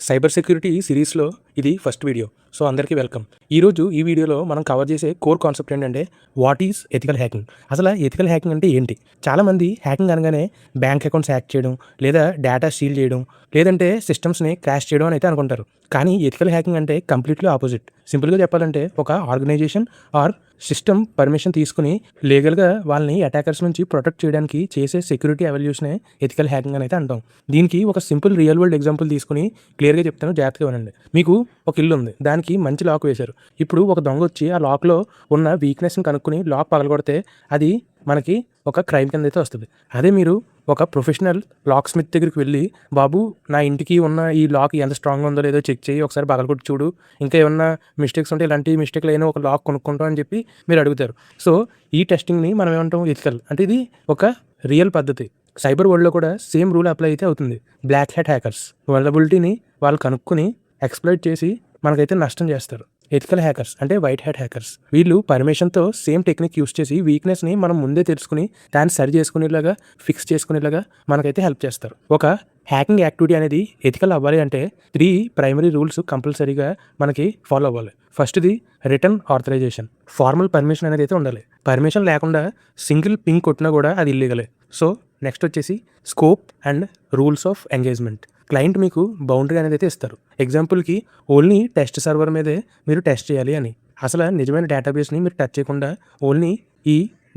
Cyber security సిరీస్లో ఇది first video. So అందరికీ వెల్కమ్. ఈరోజు ఈ వీడియోలో మనం కవర్ చేసే కోర్ కాన్సెప్ట్ ఏంటంటే వాట్ ఈజ్ ఎథికల్ హ్యాకింగ్. అసలు ఎథికల్ హ్యాకింగ్ అంటే ఏంటి? చాలామంది హ్యాకింగ్ అనగానే బ్యాంక్ అకౌంట్స్ హ్యాక్ చేయడం, లేదా డేటా స్టీల్ చేయడం, లేదంటే సిస్టమ్స్ని క్రాష్ చేయడం అని అయితే అనుకుంటారు. కానీ ఎథికల్ హ్యాకింగ్ అంటే కంప్లీట్లీ ఆపోజిట్. సింపుల్గా చెప్పాలంటే ఒక ఆర్గనైజేషన్ ఆర్ సిస్టమ్ పర్మిషన్ తీసుకుని లీగల్గా వాళ్ళని అటాకర్స్ నుంచి ప్రొటెక్ట్ చేయడానికి చేసే సెక్యూరిటీ ఎవల్యూషనే ఎథికల్ హ్యాకింగ్ అని అయితే అంటాం. దీనికి ఒక సింపుల్ రియల్ వరల్డ్ ఎగ్జాంపుల్ తీసుకుని క్లియర్గా చెప్తాను, జాగ్రత్తగా వినండి. మీకు ఒక ఇల్లు ఉంది, దానికి మంచి లాక్ వేశారు. ఇప్పుడు ఒక దొంగ వచ్చి ఆ లాక్లో ఉన్న వీక్నెస్ని కనుక్కుని లాక్ పగలగొడితే అది మనకి ఒక క్రైమ్ కింద అయితే వస్తుంది. అదే మీరు ఒక ప్రొఫెషనల్ లాక్ స్మిత్ దగ్గరికి వెళ్ళి, బాబు నా ఇంటికి ఉన్న ఈ లాక్ ఎంత స్ట్రాంగ్గా ఉందో లేదో చెక్ చేయి, ఒకసారి పగలగొట్టి చూడు, ఇంకా ఏమన్నా మిస్టేక్స్ ఉంటే ఇలాంటి మిస్టేక్లు అయినా ఒక లాక్ కొనుక్కుంటాం అని చెప్పి మీరు అడుగుతారు. సో ఈ టెస్టింగ్ని మనం ఏమంటాం? ఎథికల్. అంటే ఇది ఒక రియల్ పద్ధతి. సైబర్ వరల్డ్లో కూడా సేమ్ రూల్ అప్లై అయితే అవుతుంది. బ్లాక్ హ్యాట్ హ్యాకర్స్ వల్నరబిలిటీని వాళ్ళు కనుక్కొని ఎక్స్ప్లాయిట్ చేసి మనకైతే నష్టం చేస్తారు. ఎథికల్ హ్యాకర్స్ అంటే వైట్ హ్యాట్ హ్యాకర్స్. వీళ్ళు పర్మిషన్తో సేమ్ టెక్నిక్ యూస్ చేసి వీక్నెస్ని మనం ముందే తెలుసుకుని దాన్ని సరి చేసుకునేలాగా, ఫిక్స్ చేసుకునేలాగా మనకైతే హెల్ప్ చేస్తారు. ఒక హ్యాకింగ్ యాక్టివిటీ అనేది ఎథికల్ అవ్వాలి అంటే 3 ప్రైమరీ రూల్స్ కంపల్సరీగా మనకి ఫాలో అవ్వాలి. ఫస్ట్ది రిటర్న్ ఆథరైజేషన్. ఫార్మల్ పర్మిషన్ అనేది అయితే ఉండాలి. పర్మిషన్ లేకుండా సింగిల్ పింగ్ కొట్టినా కూడా అది ఇల్లీగలే. సో నెక్స్ట్ వచ్చేసి scope and rules of engagement. Client మీకు బౌండరీ అనేది అయితే ఇస్తారు. ఎగ్జాంపుల్కి ఓన్లీ టెస్ట్ సర్వర్ మీదే మీరు టెస్ట్ చేయాలి అని. అసలు నిజమైన డేటాబేస్ని మీరు టచ్ చేయకుండా ఓన్లీ ఈ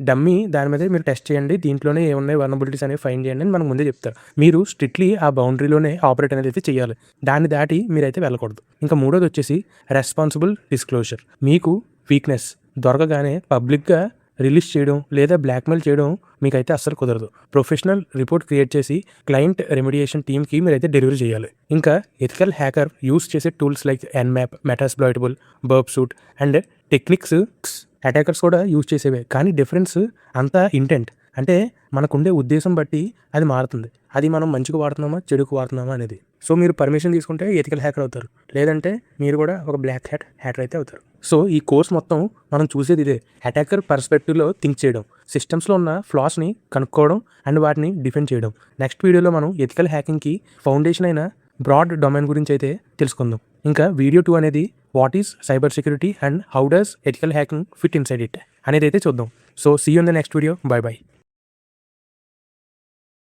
డమ్మీ దాని మీద మీరు టెస్ట్ చేయండి, దీంట్లోనే ఏమున్నాయి వల్నరబిలిటీస్ అనేవి ఫైండ్ చేయండి అని మనకు ముందే చెప్తారు. మీరు స్ట్రిక్ట్లీ ఆ బౌండరీలోనే ఆపరేట్ అనేది అయితే చేయాలి. దాన్ని దాటి మీరైతే వెళ్ళకూడదు. ఇంకా మూడోది వచ్చేసి రెస్పాన్సిబుల్ డిస్క్లోజర్. మీకు వీక్నెస్ దొరకగానే పబ్లిక్గా రిలీజ్ చేయడం లేదా బ్లాక్మెయిల్ చేయడం మీకైతే అస్సలు కుదరదు. ప్రొఫెషనల్ రిపోర్ట్ క్రియేట్ చేసి క్లయింట్ రెమిడియేషన్ టీమ్కి మీరైతే డెలివరీ చేయాలి. ఇంకా ఎథికల్ హ్యాకర్ యూస్ చేసే tools like Nmap, metasploitable, Burp Suite and techniques attackers కూడా యూజ్ చేసేవే. కానీ డిఫరెన్స్ అంతా ఇంటెంట్, అంటే మనకుండే ఉద్దేశం బట్టి అది మారుతుంది. అది మనం మంచిగా వాడుతున్నామా చెడుకు వాడుతున్నామా అనేది. సో మీరు పర్మిషన్ తీసుకుంటే ఎథికల్ హ్యాకర్ అవుతారు, లేదంటే మీరు కూడా ఒక బ్లాక్ హ్యాట్ హ్యాకర్ అయితే అవుతారు. సో ఈ కోర్స్ మొత్తం మనం చూసేది ఇదే. అటాకర్ పర్స్పెక్టివ్లో థింక్ చేయడం, సిస్టమ్స్లో ఉన్న ఫ్లాస్ని కనుక్కోవడం అండ్ వాటిని డిఫెండ్ చేయడం. నెక్స్ట్ వీడియోలో మనం ఎథికల్ హ్యాకింగ్కి ఫౌండేషన్ అయిన బ్రాడ్ డొమైన్ గురించి అయితే తెలుసుకుందాం. ఇంకా వీడియో 2 అనేది what is cyber security and how does ethical hacking fit inside it అనేది అయితే చూద్దాం. So see you in the next video. Bye by.